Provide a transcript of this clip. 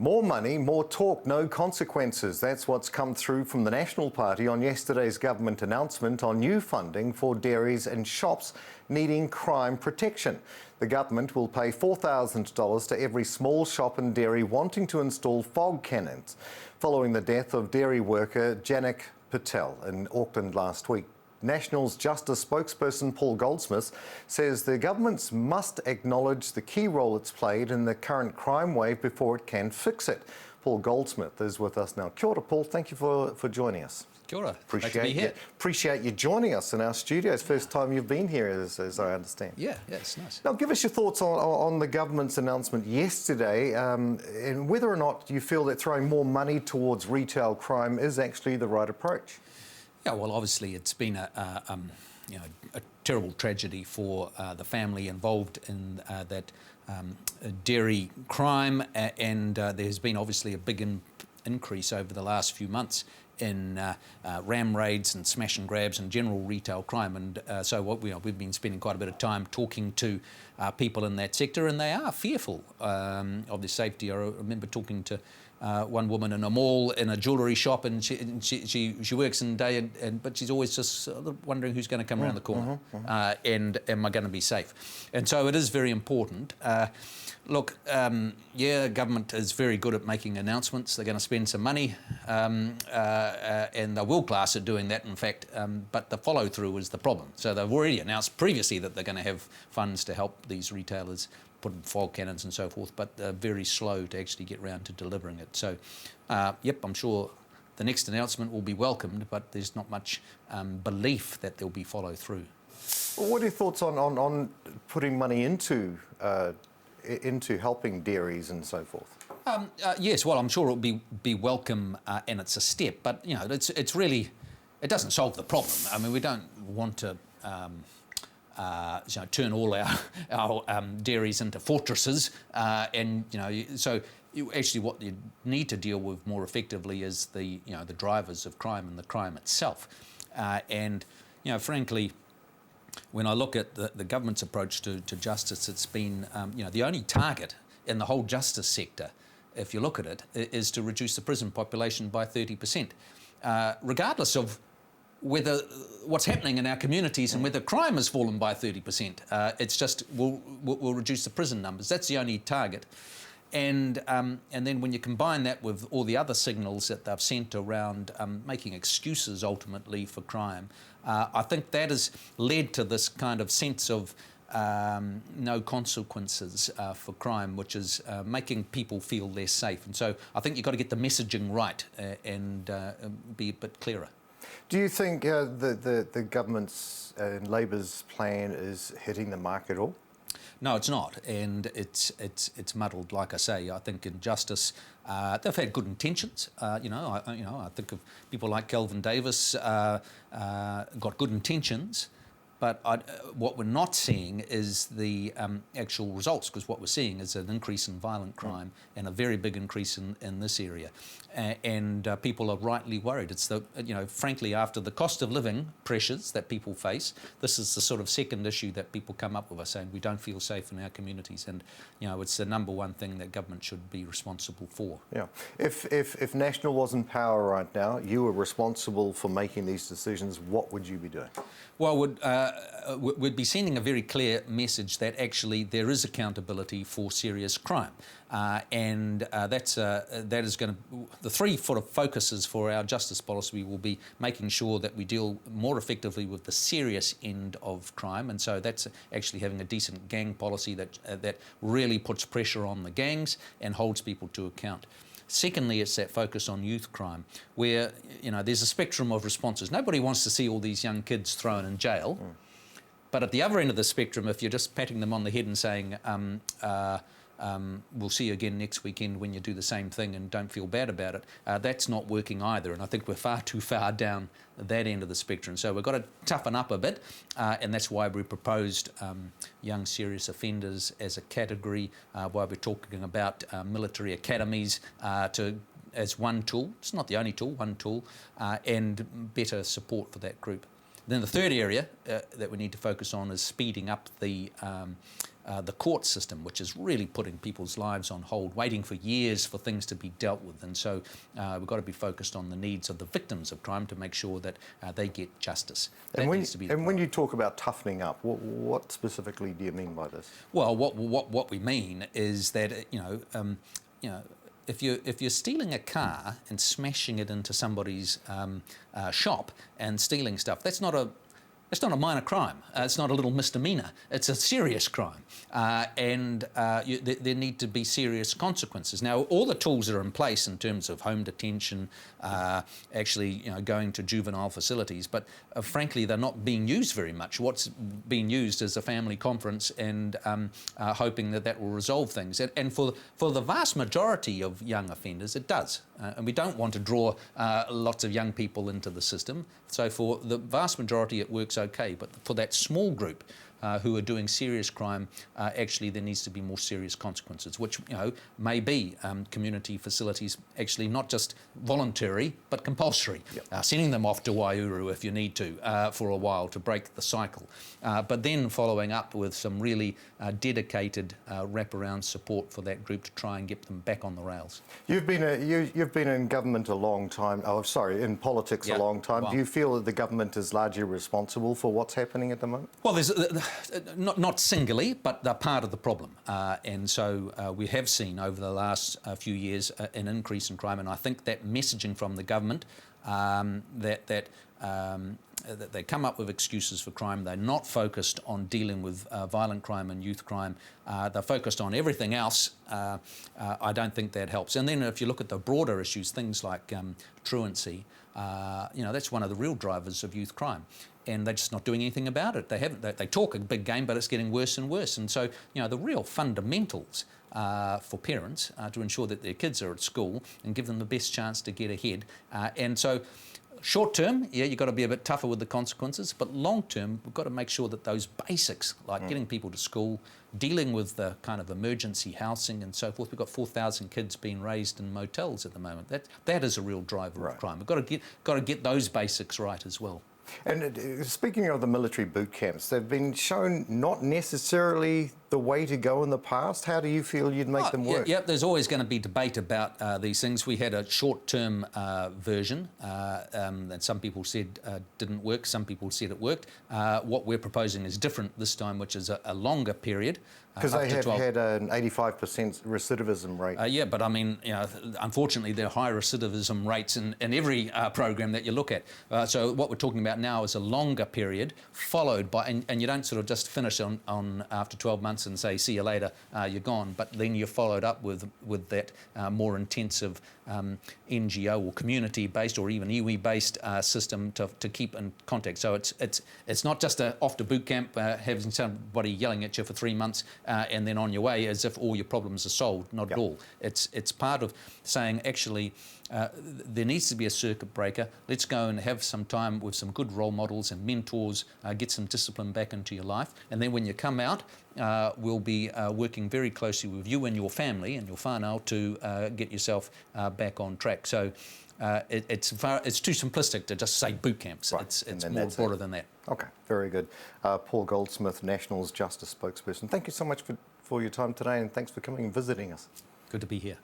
More money, more talk, no consequences. That's what's come through from the National Party on yesterday's government announcement on new funding for dairies and shops needing crime protection. The government will pay $4,000 to every small shop and dairy wanting to install fog cannons, following the death of dairy worker Janak Patel in Auckland last week. National's Justice spokesperson Paul Goldsmith says the governments must acknowledge the key role it's played in the current crime wave before it can fix it. Paul Goldsmith is with us now. Kia ora, Paul. Thank you for joining us. Kia ora. Great to be here. Appreciate you joining us in our studios. First time you've been here, as I understand. Yeah, it's nice. Now, give us your thoughts on the government's announcement yesterday and whether or not you feel that throwing more money towards retail crime is actually the right approach. Yeah, well, obviously it's been a terrible tragedy for the family involved in that dairy crime, and there's been obviously a big increase over the last few months in ram raids and smash and grabs and general retail crime. And so we've been spending quite a bit of time talking to people in that sector, and they are fearful of their safety. I remember talking to one woman in a mall in a jewellery shop, and she works in the day, but she's always just wondering who's going to come around the corner, and am I going to be safe? And so it is very important. Look, government is very good at making announcements. They're going to spend some money, and they're world class at doing that, in fact, but the follow through is the problem. So they've already announced previously that they're going to have funds to help these retailers put in fog cannons and so forth, but they're very slow to actually get round to delivering it. So, I'm sure the next announcement will be welcomed, but there's not much belief that there'll be follow through. Well, what are your thoughts on putting money into helping dairies and so forth? Yes, well, I'm sure it'll be welcome, and it's a step, but it's really, it doesn't solve the problem. I mean, we don't want to turn all our dairies into fortresses, so actually what you need to deal with more effectively is the drivers of crime and the crime itself, and frankly, when I look at the government's approach to justice, it's been the only target in the whole justice sector, if you look at it, is to reduce the prison population by 30%, regardless of whether what's happening in our communities and whether crime has fallen by 30%. It's just we'll reduce the prison numbers. That's the only target. And then when you combine that with all the other signals that they've sent around making excuses ultimately for crime, I think that has led to this kind of sense of no consequences for crime, which is making people feel less safe. And so I think you've got to get the messaging right and be a bit clearer. Do you think the government's and Labor's plan is hitting the mark at all? No, it's not, and it's muddled. Like I say, I think in justice they've had good intentions. I think of people like Kelvin Davis got good intentions, but what we're not seeing is the actual results, because what we're seeing is an increase in violent crime and a very big increase in this area, and people are rightly worried. It's frankly, after the cost of living pressures that people face, this is the sort of second issue that people come up with, saying we don't feel safe in our communities, and it's the number one thing that government should be responsible for. Yeah, if National was in power right now, you were responsible for making these decisions, what would you be doing? Well, we'd be sending a very clear message that actually there is accountability for serious crime, and that is going to. The three sort of focuses for our justice policy will be making sure that we deal more effectively with the serious end of crime, and so that's actually having a decent gang policy that really puts pressure on the gangs and holds people to account. Secondly, it's that focus on youth crime, where there's a spectrum of responses. Nobody wants to see all these young kids thrown in jail, but at the other end of the spectrum, if you're just patting them on the head and saying, we'll see you again next weekend when you do the same thing and don't feel bad about it, that's not working either, and I think we're far too far down that end of the spectrum. So we've got to toughen up a bit, and that's why we proposed young serious offenders as a category, why we're talking about military academies as one tool. It's not the only tool, one tool, and better support for that group. Then the third area that we need to focus on is speeding up the court system, which is really putting people's lives on hold, waiting for years for things to be dealt with. And so we've got to be focused on the needs of the victims of crime to make sure that they get justice. And when you talk about toughening up, what specifically do you mean by this? Well, what we mean is that if you're stealing a car and smashing it into somebody's shop and stealing stuff, that's not a minor crime. It's not a little misdemeanor. It's a serious crime, and there need to be serious consequences. Now, all the tools are in place in terms of home detention, going to juvenile facilities, but frankly, they're not being used very much. What's being used is a family conference and hoping that will resolve things. And for the vast majority of young offenders, it does. And we don't want to draw lots of young people into the system. So for the vast majority, it works okay. But for that small group who are doing serious crime, actually there needs to be more serious consequences, which may be community facilities, actually not just voluntary but compulsory. Yep. Sending them off to Waiouru if you need to for a while to break the cycle, but then following up with some really dedicated wraparound support for that group to try and get them back on the rails. You've been in government a long time. In politics a long time. Wow. Do you feel that the government is largely responsible for what's happening at the moment? Well, there's not singularly, but they're part of the problem. And so we have seen over the last few years an increase in crime, and I think that messaging from the government that they come up with excuses for crime. They're not focused on dealing with violent crime and youth crime. They're focused on everything else. I don't think that helps. And then if you look at the broader issues, things like truancy, that's one of the real drivers of youth crime. And they're just not doing anything about it. They talk a big game, but it's getting worse and worse. And so, the real fundamentals for parents to ensure that their kids are at school and give them the best chance to get ahead. And so, short term, you've got to be a bit tougher with the consequences, but long term, we've got to make sure that those basics, like getting people to school, dealing with the kind of emergency housing and so forth. We've got 4,000 kids being raised in motels at the moment. That is a real driver of crime. We've got to get those basics right as well. And speaking of the military boot camps, they've been shown not necessarily the way to go in the past. How do you feel you'd make them work? Yeah, there's always going to be debate about these things. We had a short-term version that some people said didn't work, some people said it worked. What we're proposing is different this time, which is a longer period. Because they have had an 85% recidivism rate. Yeah, but I mean, unfortunately, there are high recidivism rates in every program that you look at. So what we're talking about now is a longer period, followed by, and you don't sort of just finish on after 12 months and say, see you later, you're gone, but then you're followed up with that more intensive NGO or community-based or even iwi-based system to keep in contact. So it's not just off to boot camp, having somebody yelling at you for 3 months and then on your way as if all your problems are solved. Not at all. It's part of saying, actually, there needs to be a circuit breaker. Let's go and have some time with some good role models and mentors, get some discipline back into your life. And then when you come out, we'll be working very closely with you and your family and your whānau to get yourself back on track. So it's too simplistic to just say boot camps. Right. It's more broader than that. Okay, very good. Paul Goldsmith, Nationals Justice spokesperson. Thank you so much for your time today, and thanks for coming and visiting us. Good to be here.